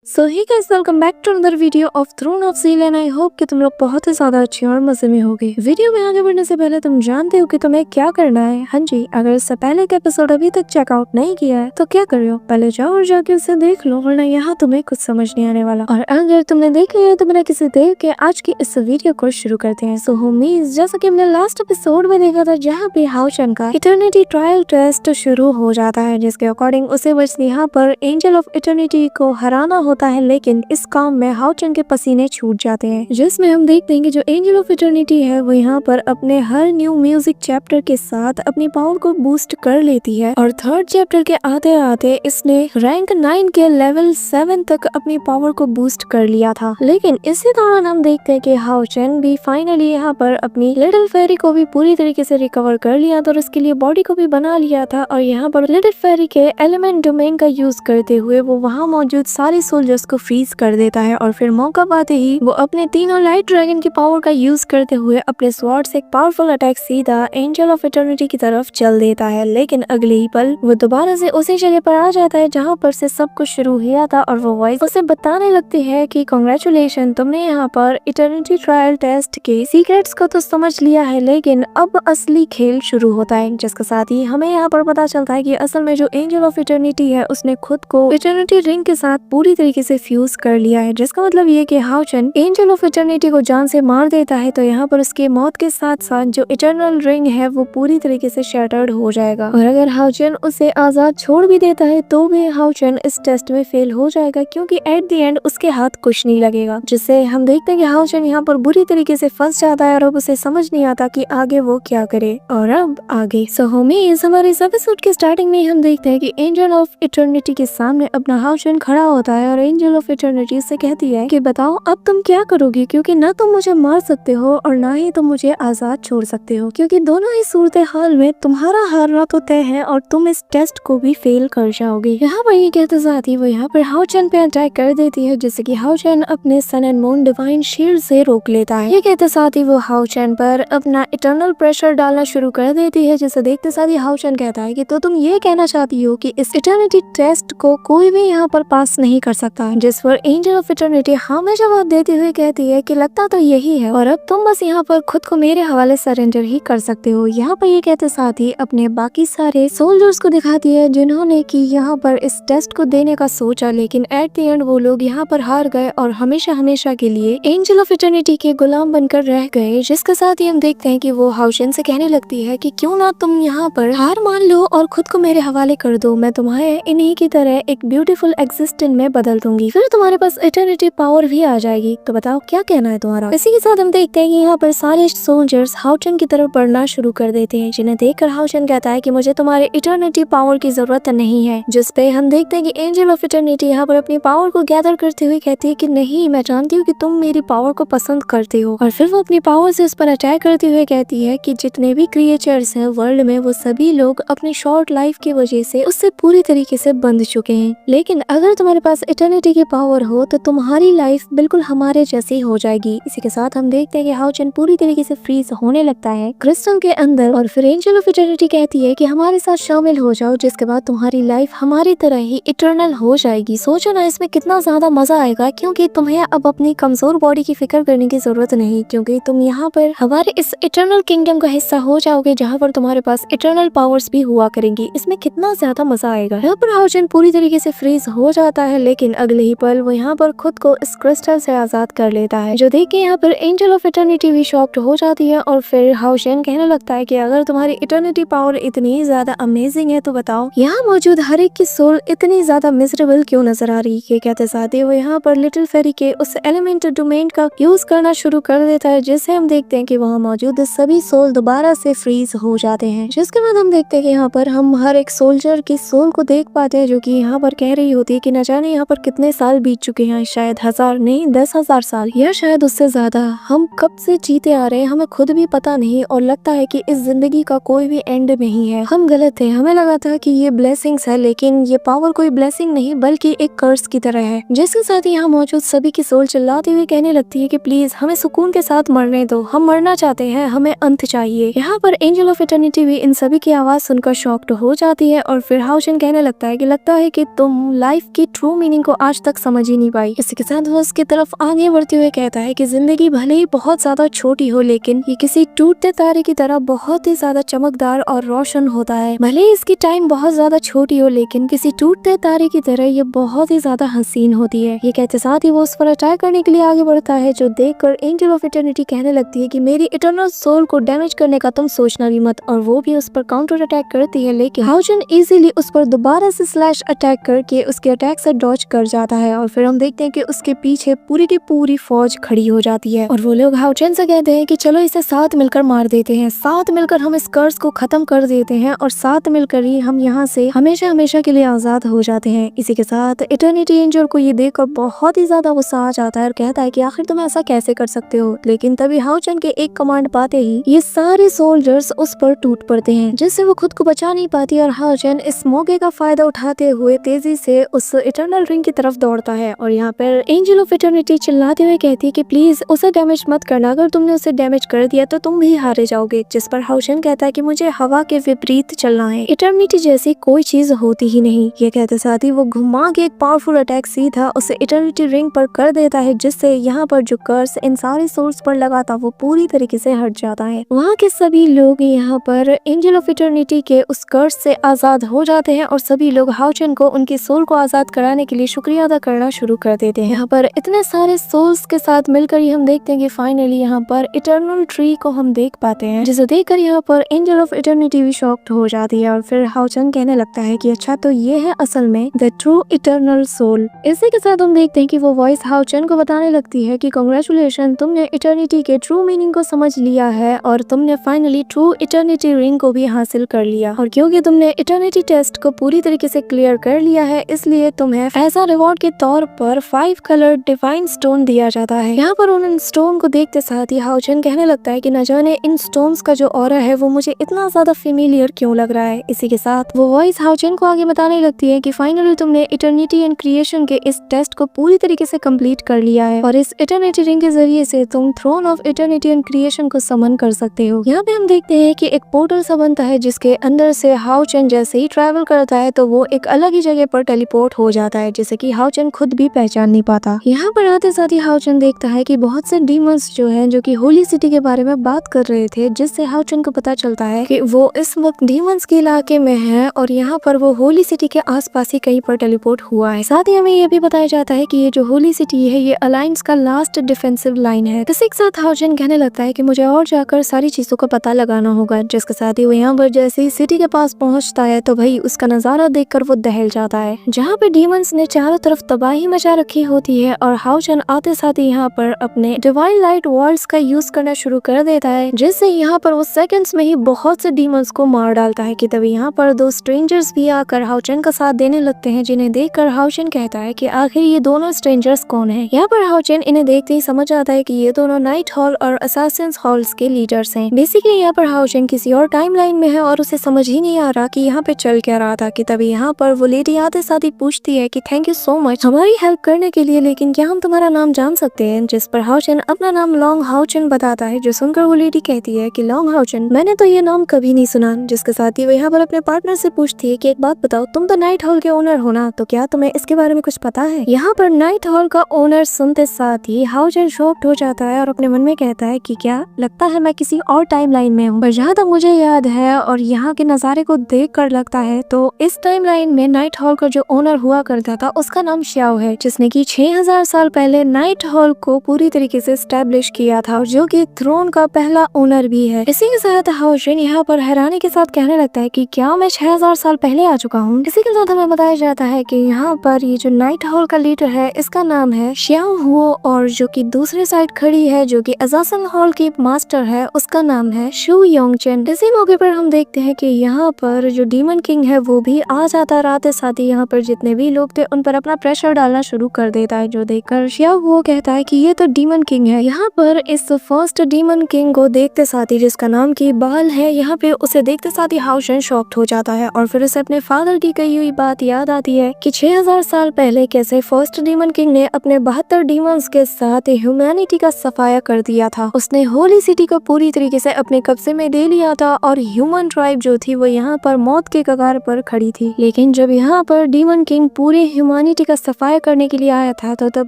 So hi guys, welcome back to another video of Throne of Seal and I hope कि तुम लोग बहुत ही ज्यादा अच्छे और मजे में होगे। वीडियो में आगे बढ़ने से पहले तुम जानते हो कि तुम्हें क्या करना है। हाँ जी, अगर इससे पहले का एपिसोड अभी तक चेकआउट नहीं किया है तो क्या कर रहे हो, पहले जाओ और जाके उसे देख लो, वरना यहाँ तुम्हें कुछ समझ नहीं आने वाला। और अगर तुमने देख लिया है तो बिना किसी देर के आज की इस वीडियो को शुरू करते हैं। सो होमीज, जैसा कि हमने लास्ट एपिसोड में देखा था जहाँ पे हाउचन का इटर्निटी ट्रायल टेस्ट शुरू हो जाता है, जिसके अकॉर्डिंग उसे बस यहाँ पर एंजल ऑफ इटर्निटी को हराना होता है। लेकिन इस काम में हाउचन के पसीने छूट जाते हैं, जिसमें हम देखते हैं कि जो एंजल ऑफ इटर्निटी है वो यहाँ पर अपने हर न्यू म्यूजिक चैप्टर के साथ अपनी पावर को बूस्ट कर लेती है। और थर्ड चैप्टर के आते आते इसने रैंक 9 के लेवल 7 तक अपनी पावर को बूस्ट कर लिया था। लेकिन इसी दौरान हम देखते हैं कि हाउचन भी फाइनली यहाँ पर अपनी लिटिल फेरी को भी पूरी तरीके से रिकवर कर लिया था और उसके लिए बॉडी को भी बना लिया था। और यहाँ पर लिटिल फेरी के एलिमेंट डोमेन का यूज करते हुए वो वहाँ मौजूद सारे सोल्जर्स को फ्रीज कर देता है। और फिर मौका पाते ही वो अपने तीनों लाइट ड्रैगन की पावर का यूज करते हुए अपने स्वॉर्ड से एक पावरफुल अटैक सीधा एंजल ऑफ इटर्निटी की तरफ चल देता है। लेकिन अगले ही पल वो दोबारा से उसी जगह पर आ जाता है जहाँ पर से सब कुछ शुरू हुआ था और वो वॉइस उसे बताने लगती है कि कांग्रेचुलेशन, तुमने यहाँ पर इटर्निटी ट्रायल टेस्ट के सीक्रेट्स को तो समझ लिया है, लेकिन अब असली खेल शुरू होता है। जिसके साथ ही हमें यहाँ पर पता चलता है कि असल में जो एंजल ऑफ इटर्निटी है उसने खुद को इटर्निटी रिंग के साथ पूरी तरीके से फ्यूज कर लिया है, जिसका मतलब ये कि हाउचन एंजल ऑफ इटर्निटी को जान से मार देता है। तो यहाँ पर उसके मौत के साथ साथ जो इटर्नल रिंग है वो पूरी तरीके से शैटर्ड हो जाएगा। और अगर हाउचन उसे आजाद छोड़ भी देता है तो भी हाउचन इस टेस्ट में फेल हो जाएगा, क्योंकि एट द एंड उसके हाथ कुछ नहीं लगेगा। जिससे हम देखते हैं कि हाउचन यहाँ पर बुरी तरीके से फंस जाता है और अब उसे समझ नहीं आता कि आगे वो क्या करे। और अब आगे होमीज, हमारे इस एपिसोड के स्टार्टिंग में हम देखते हैं कि एंजल ऑफ इटर्निटी के सामने अपना हाउचन खड़ा होता है और एंजल ऑफ इटर्निटी से कहती है कि बताओ अब तुम क्या करोगे, क्योंकि ना तुम मुझे मार सकते हो और ना ही तुम मुझे आजाद छोड़ सकते हो, क्योंकि दोनों ही सूरत हाल में तुम्हारा हारना तो तय है और तुम इस टेस्ट को भी फेल कर जाओगे। यहाँ पर ये कहते साथ ही वो यहाँ पर हाउचन पे अटैक कर देती है, जिससे कि हाउचन अपने सन एंड मून डिवाइन शील्ड से रोक लेता है। ये कहते साथ ही वो हाउचन पर अपना इटर्नल प्रेशर डालना शुरू कर देती है, जिसे देखते साथ ही हाउचन कहता है कि तो तुम ये कहना चाहती हो कि इस इटर्निटी टेस्ट को कोई भी यहाँ पर पास नहीं कर सकता। जिस पर एंजल ऑफ इटर्निटी हमें जवाब देते हुए कहती है कि लगता तो यही है और अब तुम बस यहाँ पर खुद को मेरे हवाले सरेंडर ही कर सकते हो। यहाँ पर ये कहते साथ ही अपने बाकी सारे सोल्जर्स को दिखाती है जिन्होंने कि यहाँ पर इस टेस्ट को देने का सोचा, लेकिन एट द एंड वो लोग यहाँ पर हार गए और हमेशा हमेशा के लिए एंजल ऑफ इटर्निटी के गुलाम बनकर रह गए। जिसके साथ ही हम देखते हैं कि वो हाउचन से कहने लगती है कि क्यों ना तुम यहाँ पर हार मान लो और खुद को मेरे हवाले कर दो, मैं तुम्हें इन्हीं की तरह एक ब्यूटीफुल एग्जिस्टेंस में बदल दूंगी, फिर तुम्हारे पास इटर्निटी पावर भी आ जाएगी। तो बताओ क्या कहना है तुम्हारा। इसी के साथ हम देखते हैं कि यहाँ पर सारे सोल्जर्स हाउचन की तरफ बढ़ना शुरू कर देते हैं, जिन्हें देखकर हाउचन कहता है कि मुझे तुम्हारे इटर्निटी पावर की जरूरत नहीं है। जिस पे हम देखते हैं कि एंजल ऑफ इटर्निटी यहाँ पर अपनी पावर को गैदर करते हुए कहती है कि नहीं, मैं जानती हूँ कि तुम मेरी पावर को पसंद करते हो। और फिर वो अपनी पावर से उस पर अटैक करते हुए कहती है कि जितने भी क्रिएचर्स हैं वर्ल्ड में वो सभी लोग अपनी शॉर्ट लाइफ की वजह से उससे पूरी तरीके से बंध चुके हैं, लेकिन अगर तुम्हारे पास इटर्निटी की पावर हो तो तुम्हारी लाइफ बिल्कुल हमारे जैसी हो जाएगी। इसी के साथ हम देखते हैं कि हाउचन पूरी तरीके से फ्रीज होने लगता है क्रिस्टल के अंदर और फिर एंजल ऑफ इटर्निटी कहती है कि हमारे साथ शामिल हो जाओ, जिसके बाद तुम्हारी लाइफ हमारी तरह ही इटर्नल हो जाएगी। सोचो ना इसमें कितना ज्यादा मजा आएगा, क्योंकि तुम्हें अब अपनी कमजोर बॉडी की फिक्र करने की जरूरत नहीं, क्योंकि तुम यहाँ पर हमारे इस इटर्नल किंगडम का हिस्सा हो जाओगे जहाँ पर तुम्हारे पास इटर्नल पावर्स भी हुआ करेंगी। इसमें कितना ज्यादा मजा आएगा। यहाँ पर हाउचन पूरी तरीके से फ्रीज हो जाता है, लेकिन अगले ही पल वो यहाँ पर खुद को इस क्रिस्टल से आजाद कर लेता है, जो देख के यहाँ पर एंजल ऑफ इटर्निटी भी शॉक्ड हो जाती है। और फिर हाउचन कहने लगता है कि अगर तुम्हारी इटर्निटी पावर इतनी ज्यादा अमेजिंग है तो बताओ यहाँ मौजूद हर एक की सोल इतनी ज्यादा मिजरेबल क्यों नजर आ रही है। कहते साथ ही वो यहाँ पर लिटिल फेरी के उस एलिमेंट डोमेन का यूज करना शुरू कर देता है, जिससे हम देखते हैं कि वहाँ मौजूद सभी सोल दोबारा से फ्रीज हो जाते हैं। जिसके बाद हम देखते हैं कि यहाँ पर हम हर एक सोल्जर की सोल को देख पाते हैं, जो कि यहाँ पर कह रही होती है कि न जाने यहाँ पर कितने साल बीत चुके हैं, शायद 1000 नहीं 10,000 साल या शायद उससे ज्यादा। हम कब से जीते आ रहे हैं हमें खुद भी पता नहीं और लगता है कि इस जिंदगी का कोई भी एंड नहीं है। हम गलत थे, हमें लगा था कि ये ब्लेसिंग्स है, लेकिन ये पावर कोई ब्लेसिंग नहीं बल्कि एक कर्स की तरह है। जिसके साथ ही यहाँ मौजूद सभी की सोल चिल्लाती हुई कहने लगती है कि प्लीज हमें सुकून के साथ मरने दो, हम मरना चाहते हैं, हमें अंत चाहिए। यहाँ पर एंजल ऑफ इटर्निटी भी इन सभी की आवाज सुनकर शॉक्ड हो जाती है और फिर हाउचन कहने लगता है कि लगता है कि तुम लाइफ की ट्रू मीनिंग को आज तक समझ ही नहीं पाई। इसी के साथ वो उसकी तरफ आगे बढ़ते हुए कहता है कि जिंदगी भले ही बहुत ज्यादा छोटी हो, लेकिन ये किसी टूटते तारे की तरह बहुत ही ज्यादा चमकदार और रोशन होता है। भले ही इसकी टाइम बहुत ज्यादा छोटी हो, लेकिन किसी टूटते तारे की तरह ये बहुत ही ज्यादा हसीन होती है। ये कहते साथ ही वो उस पर अटैक करने के लिए आगे बढ़ता है, जो देखकर एंजल ऑफ इटर्निटी कहने लगती है कि मेरी इटर्नल सोल को डैमेज करने का तुम सोचना भी मत, और वो भी उस पर काउंटर अटैक करती है। लेकिन हाउचन इजीली उस पर दोबारा से स्लैश अटैक करके उसके अटैक से डॉज कर जाता है, और फिर हम देखते हैं कि उसके पीछे पूरी की पूरी फौज खड़ी हो जाती है। और वो लोग हाउचन से कहते हैं कि चलो इसे साथ मिलकर मार देते हैं, साथ मिलकर हम इस कर्स को खत्म कर देते हैं, और साथ मिलकर ही हम यहाँ से हमेशा हमेशा के लिए आजाद हो जाते हैं। इसी के साथ इटर्निटी एंजल को ये देखकर बहुत ही ज्यादा गुस्सा आ जाता है और कहता है कि आखिर तुम ऐसा कैसे कर सकते हो। लेकिन तभी हाउचन के एक कमांड पाते ही ये सारे सोल्जर्स उस पर टूट पड़ते हैं, जिससे वो खुद को बचा नहीं पाती, और हाउचन इस मौके का फायदा उठाते हुए तेजी से उस इटर्नल रिंग की तरफ दौड़ता है। और यहाँ पर एंजल ऑफ इटर्निटी चिल्लाते हुए कहती है कि प्लीज उसे डैमेज मत करना, अगर तुमने उसे डैमेज कर दिया तो तुम भी हारे जाओगे। जिस पर हाउचन कहता है कि मुझे हवा के विपरीत चलना है, इटर्निटी जैसी कोई चीज होती ही नहीं। ये कहते साथ ही वो घुमा के एक पावरफुल अटैक सीधा उसे इटर्निटी रिंग पर कर देता है, जिससे यहाँ पर जो कर्स इन सारे सोर्स पर लगा था वो पूरी तरीके से हट जाता है। वहाँ के सभी लोग यहाँ पर एंजल ऑफ इटर्निटी के उस कर्स से आजाद हो जाते हैं, और सभी लोग हाउचन को उनकी सोल को आजाद कराने के लिए शुक्रिया अदा करना शुरू कर देते हैं। यहाँ पर इतने सारे सोल्स के साथ मिलकर ही हम देखते हैं कि फाइनली यहाँ पर इटर्नल ट्री को हम देख पाते हैं, जिसे देखकर यहाँ पर एंजल ऑफ इटर्निटी भी शॉक्ड हो जाती है। और फिर हाउचन कहने लगता है कि अच्छा तो ये है असल में द ट्रू इटर्नल सोल। इसी के साथ हम देखते हैं कि वो वॉइस हाउचन को बताने लगती है कि कांग्रेचुलेशन, तुमने इटर्निटी के ट्रू मीनिंग को समझ लिया है, और तुमने फाइनली ट्रू इटर्निटी रिंग को भी हासिल कर लिया, और क्योंकि तुमने इटर्निटी टेस्ट को पूरी तरीके से क्लियर कर लिया है, इसलिए तुम्हें ऐसा रिवॉर्ड के तौर पर 5 कलर डिवाइन स्टोन दिया जाता है। यहाँ पर उन स्टोन को देखते साथ ही हाउचन कहने लगता है कि न जाने इन स्टोन्स का जो ऑरा है वो मुझे इतना ज्यादा फेमिलियर क्यों लग रहा है। इसी के साथ वो वॉइस हाउचन को आगे बताने लगती है कि फाइनली तुमने इटर्निटी एंड क्रिएशन के इस टेस्ट को पूरी तरीके से कंप्लीट कर लिया है, और इस इटर्निटी रिंग के जरिए से तुम throne of eternity and creation को समन कर सकते हो। यहाँ पे हम देखते हैं कि एक पोर्टल सा बनता है, जिसके अंदर से हाउचन जैसे ही ट्रैवल करता है तो वो एक अलग ही जगह पर टेलीपोर्ट हो जाता है, जिसे कि हाउचन खुद भी पहचान नहीं पाता। यहाँ पर आते साथ ही हाउचन देखता है कि बहुत से डीमंस जो हैं जो कि होली सिटी के बारे में बात कर रहे थे, जिससे हाउचन को पता चलता है कि वो इस वक्त डीमंस के इलाके में है, और यहाँ पर वो होली सिटी के आसपास ही कहीं पर टेलीपोर्ट हुआ है। साथ ही हमें ये भी बताया जाता है कि ये जो होली सिटी है ये अलायंस का लास्ट डिफेंसिव लाइन है। इसी के साथ हाउचन कहने लगता है कि मुझे और जाकर सारी चीजों का पता लगाना होगा, जिसके साथ ही वो यहाँ पर जैसे ही सिटी के पास पहुंचता है तो भाई उसका नजारा देखकर वो दहल जाता है, जहाँ पे डीमंस ने चारों तरफ तबाही मचा रखी होती है, और हाउचन आते साथ ही यहाँ पर अपने डिवाइन लाइट वर्ड्स का यूज करना शुरू कर देता है, जिससे यहाँ पर वो सेकंड्स में ही बहुत से डीमंस को मार डालता है। कि तभी यहाँ पर 2 स्ट्रेंजर्स भी आकर हाउचन का साथ देने लगते हैं, जिन्हें देखकर हाउचन कहता है कि आखिर ये दोनों स्ट्रेंजर्स कौन हैं। यहाँ पर हाउचन इन्हें देखते ही समझ आता है कि ये दोनों नाइट हॉल और असासिन्स हॉल्स के लीडर्स हैं। बेसिकली यहाँ पर हाउचन किसी और टाइमलाइन में है और उसे समझ ही नहीं आ रहा कि यहाँ पे चल क्या रहा था। कि तभी यहाँ पर वो लेडी आते साथ ही पूछती है कि थैंक यू सो मच हमारी हेल्प करने के लिए, लेकिन क्या हम तुम्हारा नाम जान सकते हैं। जिस पर हाउचन अपना नाम लॉन्ग हाउचन बताता है, जो सुनकर वो लेडी कहती है कि लॉन्ग हाउचन, मैंने तो ये नाम कभी नहीं सुना। जिसके साथ ही वो यहाँ पर अपने पार्टनर से पूछती है कि एक बात बताओ, तुम तो नाइट हॉल के ओनर हो ना, तो क्या तुम्हें इसके बारे में कुछ पता है। यहाँ पर नाइट हॉल का ओनर सुनते साथ ही हाउचन शॉक्ड हो जाता है और अपने मन में कहता है कि क्या लगता है मैं किसी और टाइमलाइन में हूँ। पर जहाँ तक मुझे याद है और यहाँ के नजारे को देख कर लगता है तो इस टाइमलाइन में नाइट हॉल का जो ओनर हुआ करता था उसका नाम श्याओ है, जिसने की 6000 साल पहले नाइट हॉल को पूरी तरीके से स्टैब्लिश किया था, जो कि थ्रोन का पहला ओनर भी है। इसी के साथ हाउचन यहाँ पर हैरानी के साथ कहने लगता है कि क्या मैं 6000 साल पहले आ चुका हूँ। इसी के साथ हमें बताया जाता है कि यहाँ पर ये जो नाइट हॉल का लीडर है इसका नाम है श्याओ हुओ, और जो कि दूसरे साइड खड़ी है जो कि अजासन हॉल की मास्टर है उसका नाम है शू योंगचन। इसी मौके पर हम देखते हैं कि यहाँ पर जो डीमन किंग है वो भी आ जाता, रात साथ ही यहाँ पर जितने भी लोग थे उन पर अपना प्रेशर डालना शुरू कर देता है, जो देखकर श्याओ हुओ कहता है कि ये तो डीमन किंग है। यहाँ पर इस फर्स्ट डीमन किंग को देखते साथ ही, जिसका नाम की बाल है, यहाँ पे उसे देखते साथ ही हाउचन शॉक्ड हो जाता है और फिर उसे अपने फादर की कही हुई बात याद आती है कि 6000 साल पहले कैसे फर्स्ट डीमन किंग ने अपने 72 डीमंस के साथ ह्यूमैनिटी का सफाया कर दिया था। उसने होली सिटी को पूरी तरीके से अपने कब्जे में ले लिया था और ह्यूमन ट्राइब जो थी वो यहाँ पर मौत के कगार पर खड़ी थी। लेकिन जब यहाँ पर डीमन किंग पूरे ह्यूमन ह्यूमैनिटी का सफाया करने के लिए आया था, तो तब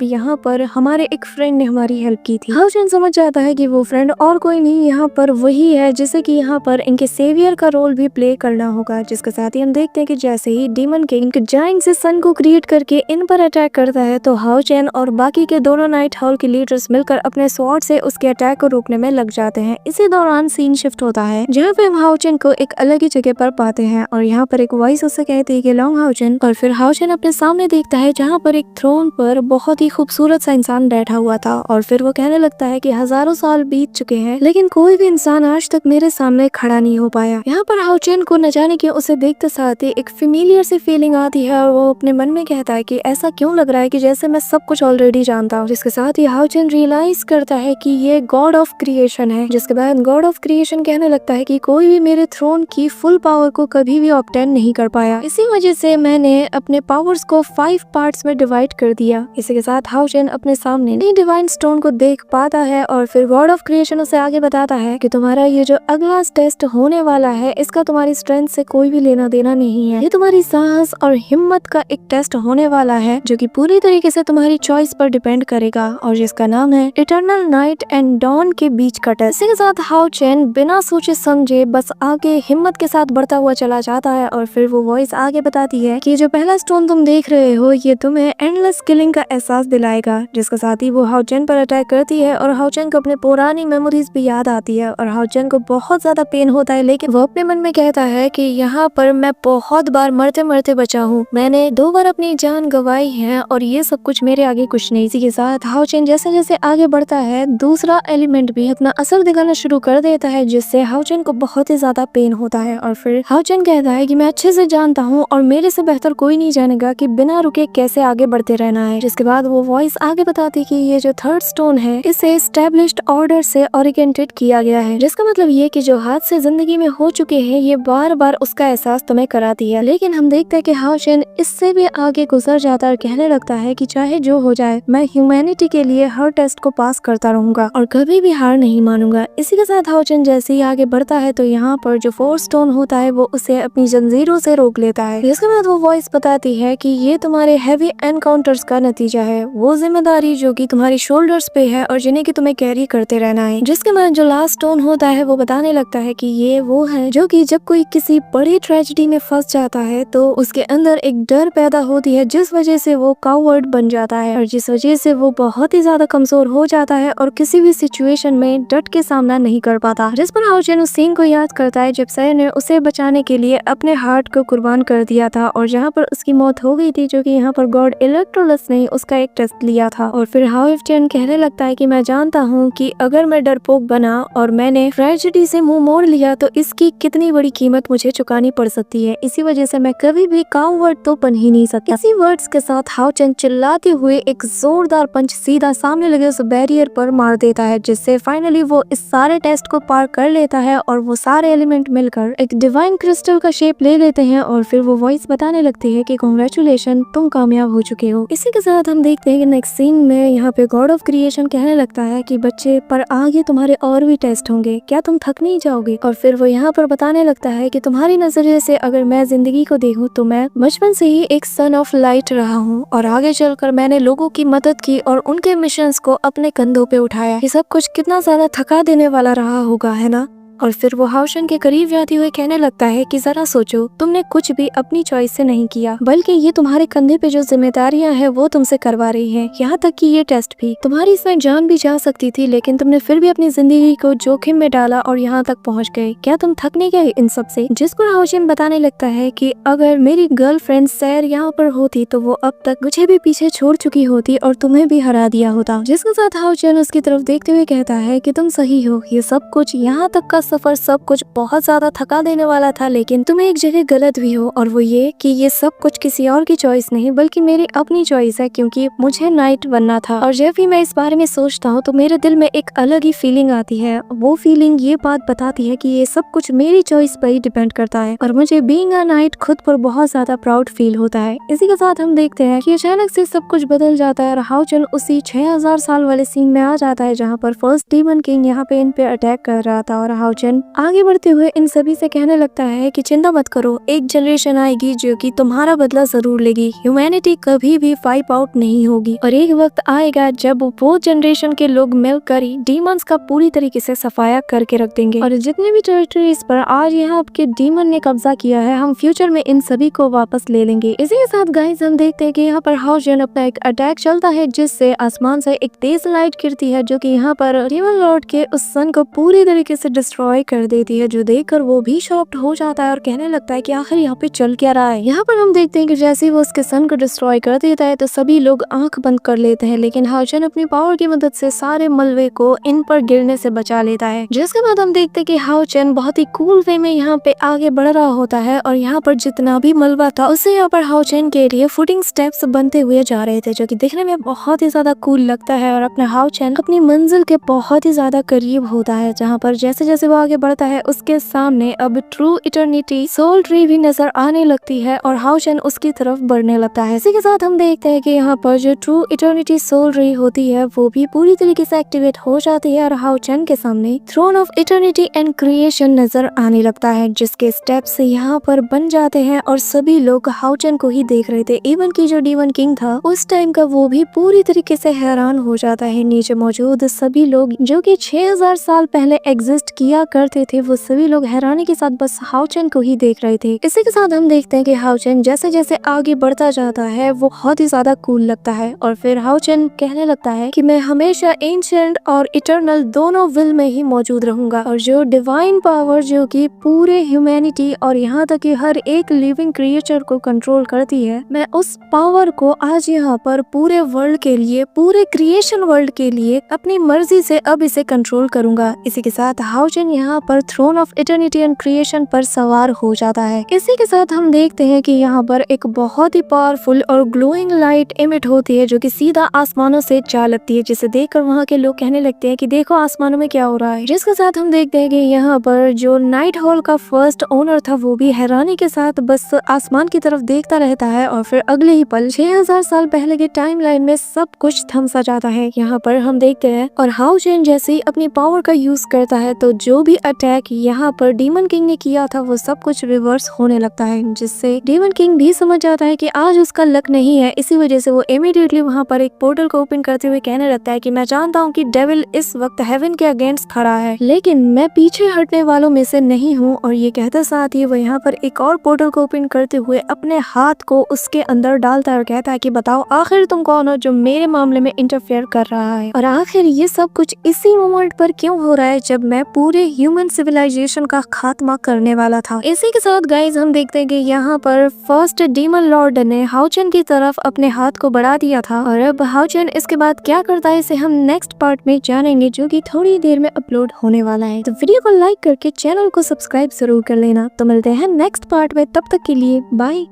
यहाँ पर हमारे एक फ्रेंड ने हमारी हेल्प की थी। हाओ चैन समझ जाता है कि वो फ्रेंड और कोई नहीं यहाँ पर वही है जिसे कि यहाँ पर इनके सेवियर का रोल भी प्ले करना होगा। जिसके साथ ही हम देखते हैं कि जैसे ही डीमन किंग जायंट से सन को क्रिएट करके इन पर अटैक करता है, तो हाओ चैन और बाकी के दोनों नाइट हॉल के लीडर्स मिलकर अपने स्वॉर्ड से उसके अटैक को रोकने में लग जाते हैं। इसी दौरान सीन शिफ्ट होता है जहाँ पे हम हाओ चैन को एक अलग ही जगह पर पाते हैं और यहाँ पर एक वॉइस उससे कहती है कि लॉन्ग हाओ चैन। और फिर हाओ चैन अपने सामने देखता है जहाँ पर एक थ्रोन पर बहुत ही खूबसूरत सा इंसान बैठा हुआ था और फिर वो कहने लगता है कि हजारों साल बीत चुके हैं लेकिन कोई भी इंसान आज तक मेरे सामने खड़ा नहीं हो पाया। यहाँ पर हाओ चैन को न जाने कि उसे देखते साथ ही एक फेमिलियर सी फीलिंग आती है और वो अपने मन में कहता है कि ऐसा क्यों लग रहा है कि जैसे मैं सब कुछ ऑलरेडी जानता हूँ। जिसके साथ ही हाओ चैन रियलाइज करता है कि ये गॉड ऑफ क्रिएशन है। जिसके बाद गॉड ऑफ क्रिएशन कहने लगता है कि कोई भी मेरे थ्रोन की फुल पावर को कभी भी ऑब्टेन नहीं कर पाया, इसी वजह से मैंने अपने पावर्स को 5 पार्ट्स में डिवाइड कर दिया। इसी के साथ हाओ चैन अपने सामने डिवाइन स्टोन को देख पाता है और फिर गॉड ऑफ क्रिएशन उसे आगे बताता है कि तुम्हारा ये जो अगला टेस्ट होने वाला है इसका तुम्हारी स्ट्रेंथ से कोई भी लेना देना नहीं है। ये तुम्हारी साहस और हिम्मत का एक टेस्ट होने वाला है जो कि पूरी तरीके से तुम्हारी चॉइस पर डिपेंड करेगा और जिसका नाम है इटर्नल नाइट एंड डॉन के बीच का टेस्ट। इसी के साथ हाओ चैन बिना सोचे समझे बस आगे हिम्मत के साथ बढ़ता हुआ चला जाता है और फिर वो वॉइस आगे बताती है कि जो पहला स्टोन तुम देख रहे हो ये तुम्हें एंडलेस किलिंग का एहसास दिलाएगा। जिसके साथ ही वो हाओ चैन पर अटैक करती है और हाओ चैन को अपने पुरानी मेमोरीज भी याद आती है और हाओ चैन को बहुत ज्यादा पेन होता है लेकिन वो अपने मन में कहता है कि यहाँ पर मैं बहुत बार मरते मरते बचा हूँ, मैंने 2 बार अपनी जान गंवाई है और ये सब कुछ मेरे आगे कुछ नहीं। इसी के साथ हाओ चैन जैसे जैसे आगे बढ़ता है दूसरा एलिमेंट भी अपना असर दिखाना शुरू कर देता है जिससे हाओ चैन को बहुत ही ज्यादा पेन होता है और फिर हाओ चैन कहता है कि मैं अच्छे से जानता हूँ और मेरे से बेहतर कोई नहीं जानेगा कि बिना रुके कैसे आगे बढ़ते रहना है। जिसके बाद वो वॉइस आगे बताती कि ये जो थर्ड स्टोन है इसे एस्टेब्लिश्ड ऑर्डर से ओरिएंटेड किया गया है, जिसका मतलब ये कि जो हादसे जिंदगी में हो चुके हैं ये बार बार उसका एहसास तुम्हें कराती है। लेकिन हम देखते हैं कि हाओ चैन इससे भी आगे गुजर जाता है और कहने लगता है कि चाहे जो हो जाए मैं ह्यूमैनिटी के लिए हर टेस्ट को पास करता रहूंगा और कभी भी हार नहीं मानूंगा। इसी के साथ हाओ चैन जैसे ही आगे बढ़ता है तो यहाँ पर जो 4 स्टोन होता है वो उसे अपनी जंजीरों से रोक लेता है। इसके बाद वो वॉइस बताती है कि ये तुम्हारे हैवी एनकाउंटर्स का नतीजा है, वो जिम्मेदारी जो कि तुम्हारी शोल्डर्स पे है और जिन्हें कि तुम्हें कैरी करते रहना है। जिसके बाद जो लास्ट स्टोन होता है वो बताने लगता है कि ये वो है जो कि जब कोई किसी बड़ी ट्रेजेडी में फंस जाता है तो उसके अंदर एक डर पैदा होती है जिस वजह से वो कावर्ड बन जाता है और जिस वजह से वो बहुत ही ज्यादा कमजोर हो जाता है और किसी भी सिचुएशन में डट के सामना नहीं कर पाता। जिस पर हाओ चैन उस सीन को याद करता है जब सैर ने उसे बचाने के लिए अपने हार्ट को कुर्बान कर दिया था और जहाँ पर उसकी मौत हो गई थी, जो कि यहाँ पर गॉड इलेक्ट्रोलस ने उसका एक टेस्ट लिया था। और फिर हाओ चैन कहने लगता है कि मैं जानता हूँ कि अगर मैं डरपोक बना और मैंने ट्रेजेडी से मुंह मोड़ लिया तो इसकी कितनी बड़ी कीमत मुझे चुकानी पड़ सकती है, इसी वजह से मैं कभी भी काउवर्ड तो बन ही नहीं सकता। इसी वर्ड्स के साथ हाओ चैन चिल्लाते हुए एक जोरदार पंच सीधा सामने लगे उस बैरियर पर मार देता है जिससे फाइनली वो इस सारे टेस्ट को पार कर लेता है और वो सारे एलिमेंट मिलकर एक डिवाइन क्रिस्टल का शेप ले लेते हैं और फिर वो वॉइस बताने लगती है कि कांग्रेचुलेशन, तुम कामयाब हो चुके हो। इसी के साथ हम देखते हैं कि नेक्स्ट सीन में यहाँ पे गॉड ऑफ क्रिएशन कहने लगता है कि बच्चे पर आगे तुम्हारे और भी टेस्ट होंगे, क्या तुम थक नहीं जाओगे? और फिर वो यहाँ पर बताने लगता है कि तुम्हारी नजरिए से अगर मैं जिंदगी को देखूं तो मैं बचपन से ही एक सन ऑफ लाइट रहा हूँ और आगे चलकर मैंने लोगों की मदद की और उनके मिशंस को अपने कंधों पे उठाया। ये सब कुछ कितना ज्यादा थका देने वाला रहा होगा, है ना? और फिर वो हाओ चैन के करीब जाते हुए कहने लगता है कि जरा सोचो, तुमने कुछ भी अपनी चॉइस से नहीं किया, बल्कि ये तुम्हारे कंधे पे जो जिम्मेदारियां हैं वो तुमसे करवा रही हैं। यहाँ तक कि ये टेस्ट भी, तुम्हारी इसमें जान भी जा सकती थी लेकिन तुमने फिर भी अपनी जिंदगी को जोखिम में डाला और यहाँ तक पहुँच गए। क्या तुम थक नहीं गए इन सब से? जिसको हाओ चैन बताने लगता है कि अगर मेरी गर्लफ्रेंड सैर यहाँ पर होती तो वो अब तक मुझे भी पीछे छोड़ चुकी होती और तुम्हें भी हरा दिया होता। जिसके साथ हाओ चैन उसकी तरफ देखते हुए कहता है कि तुम सही हो, ये सब कुछ, यहाँ तक का सफर सब कुछ बहुत ज्यादा थका देने वाला था, लेकिन तुम एक जगह गलत भी हो और वो ये कि ये सब कुछ किसी और की चॉइस नहीं बल्कि मेरी अपनी चॉइस है, क्योंकि मुझे नाइट बनना था। और जब भी मैं इस बारे में सोचता हूँ तो मेरे दिल में एक अलग ही फीलिंग आती है। वो फीलिंग ये बात बताती है कि ये सब कुछ मेरी चॉइस पर ही डिपेंड करता है और मुझे बीइंग अ नाइट खुद पर बहुत ज्यादा प्राउड फील होता है। इसी के साथ हम देखते हैं कि अचानक से सब कुछ बदल जाता है और हाओ चैन उसी 6000 साल वाले सीन में आ जाता है जहाँ पर फर्स्ट डीमन किंग यहाँ पे इन पे अटैक कर रहा था और हाओ हाउचन आगे बढ़ते हुए इन सभी से कहने लगता है कि चिंता मत करो, एक जनरेशन आएगी जो कि तुम्हारा बदला जरूर लेगी। ह्यूमैनिटी कभी भी वाइप आउट नहीं होगी और एक वक्त आएगा जब वो जनरेशन के लोग मिलकर ही डीमंस का पूरी तरीके से सफाया करके रख देंगे और जितने भी टेरिटरीज पर आज यहाँ के डीमन ने कब्जा किया है, हम फ्यूचर में इन सभी को वापस ले लेंगे। इसी के साथ गाइस हम देखते हैं कि यहाँ पर हाउचन अपना एक अटैक चलता है जिससे आसमान से एक तेज लाइट गिरती है जो कि यहाँ पर डीमन लॉर्ड के उस सन को पूरी तरीके से डिस्ट्रॉय कर देती है, जो देखकर वो भी शॉक्ड हो जाता है और कहने लगता है कि आखिर यहाँ पे चल क्या रहा है। यहाँ पर हम देखते हैं कि जैसे ही वो उसके सन को डिस्ट्रॉय कर देता है तो सभी लोग आंख बंद कर लेते हैं, लेकिन हाउचन अपनी पावर की मदद से सारे मलबे को इन पर गिरने से बचा लेता है। जिसके बाद हम देखते हैं कि हाउचन बहुत ही कूल वे में यहाँ पे आगे बढ़ रहा होता है और यहाँ पर जितना भी मलबा था उससे यहाँ पर हाउचन के लिए फुटिंग स्टेप्स बनते हुए जा रहे थे, जो कि दिखने में बहुत ही ज्यादा कूल लगता है और अपना हाउचन अपनी मंजिल के बहुत ही ज्यादा करीब होता है, जहाँ पर जैसे जैसे वो आगे बढ़ता है उसके सामने अब ट्रू इटर्निटी सोल ट्री भी नजर आने लगती है और हाउचन उसकी तरफ बढ़ने लगता है। इसी के साथ हम देखते हैं कि यहाँ पर जो ट्रू इटर्निटी सोल ट्री होती है वो भी पूरी तरीके से एक्टिवेट हो जाती है और हाउचन के सामने throne of eternity and creation नजर आने लगता है, जिसके स्टेप्स यहाँ पर बन जाते हैं और सभी लोग हाउचन को ही देख रहे थे। इवन की जो डीमन किंग था उस टाइम का वो भी पूरी तरीके से हैरान हो जाता है। नीचे मौजूद सभी लोग जो कि 6000 साल पहले एग्जिस्ट किया करते थे वो सभी लोग हैरानी के साथ बस हाउचन को ही देख रहे थे। इसी के साथ हम देखते हैं कि हाउचन जैसे जैसे आगे बढ़ता जाता है वो बहुत ही ज्यादा कूल लगता है और फिर हाउचन कहने लगता है कि मैं हमेशा एंशिएंट और इटर्नल दोनों विल में ही मौजूद रहूंगा और जो डिवाइन पावर जो कि पूरे ह्यूमैनिटी और यहाँ तक कि हर एक लिविंग क्रिएचर को कंट्रोल करती है, मैं उस पावर को आज यहाँ पर पूरे वर्ल्ड के लिए, पूरे क्रिएशन वर्ल्ड के लिए अपनी मर्जी से अब इसे कंट्रोल करूंगा। इसी के साथ हाउचन यहाँ पर throne of eternity and creation पर सवार हो जाता है। इसी के साथ हम देखते हैं कि यहाँ पर एक बहुत ही पावरफुल और ग्लोइंग लाइट इमिट होती है जो कि सीधा आसमानों से जा लगती है, जिसे देखकर वहाँ के लोग कहने लगते हैं कि देखो आसमानों में क्या हो रहा है। जिसके साथ हम देखते हैं कि यहाँ पर जो नाइट हॉल का फर्स्ट ओनर था वो भी हैरानी के साथ बस आसमान की तरफ देखता रहता है और फिर अगले ही पल 6000 साल पहले के टाइमलाइन में सब कुछ थम सा जाता है। यहाँ पर हम देखते हैं और हाउचन जैसे ही अपनी पावर का यूज करता है तो जो भी अटैक यहाँ पर डीमन किंग ने किया था वो सब कुछ रिवर्स होने लगता है, जिससे डीमन किंग भी समझ जाता है कि आज उसका लक नहीं है। इसी वजह से वो इमीडिएटली वहाँ पर एक पोर्टल को ओपन करते हुए कहने लगता है कि मैं जानता हूँ कि डेविल इस वक्त हेवन के अगेंस्ट खड़ा है, लेकिन मैं पीछे हटने वालों में से नहीं हूँ। और ये कहते साथ ही वो यहाँ पर एक और पोर्टल को ओपन करते हुए अपने हाथ को उसके अंदर डालता है और कहता है कि बताओ आखिर तुम कौन हो जो मेरे मामले में इंटरफेयर कर रहा है, और आखिर ये सब कुछ इसी मोमेंट पर क्यों हो रहा है जब मैं पूरे ह्यूमन सिविलाइजेशन का खात्मा करने वाला था। इसी के साथ गाइज हम देखते हैं कि यहाँ पर फर्स्ट डीमन लॉर्ड ने हाउचन की तरफ अपने हाथ को बढ़ा दिया था और अब हाउचन इसके बाद क्या करता है इसे हम नेक्स्ट पार्ट में जानेंगे, जो कि थोड़ी देर में अपलोड होने वाला है। तो वीडियो को लाइक करके चैनल को सब्सक्राइब जरूर कर लेना। तो मिलते हैं नेक्स्ट पार्ट में, तब तक के लिए बाय।